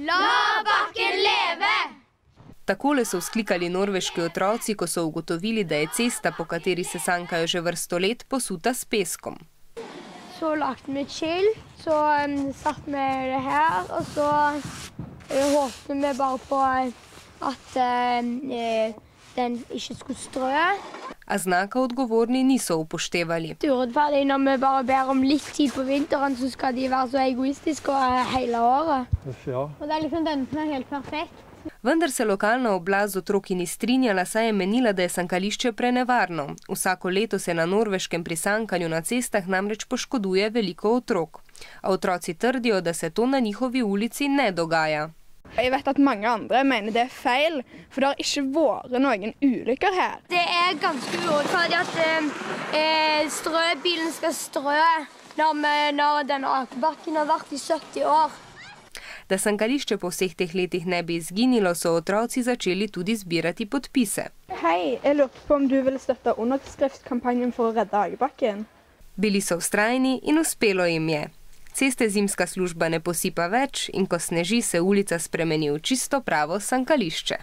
La bakken leve! Takole so vzklikali norveški otroci, ko so ugotovili, da je cesta, po kateri se sankajo že vrsto let, posuta s peskom. Så lagde vi et skilt, så satt vi det her, og så håpte vi bare på at den ikke skulle strø. A znaka odgovorni niso upoštevali. Urettferdig når vi bare ber om litt tid på vinteren, så skal de være så egoistiske hele året. Ja. Og det er liksom den som er helt perfekt. Vendar se lokalna oblast z otroki ni strinjala, saj je menila, da je sankališče prenevarno. Vsako leto se na Norveškem pri sankanju na cestah namreč poškoduje veliko otrok. A otroci trdijo, da se to na njihovi ulici ne dogaja. Jeg vet at mange andre mener det er feil, for det har ikke vært noen ulykker her. Det er ganske urettferdig at strøbilen skal strø når denne akebakken har vært i 70 år. Da sankališče po vseh teh letih ne bi izginilo, so otroci začeli tudi zbirati podpise. Hei, jeg lurte på om du ville støtte underskriftskampanjen for å redde Akebakken. Bili so vztrajni in uspelo jim je. Ceste zimska služba ne posipa več in ko sneži, se ulica spremeni v čisto pravo sankališče.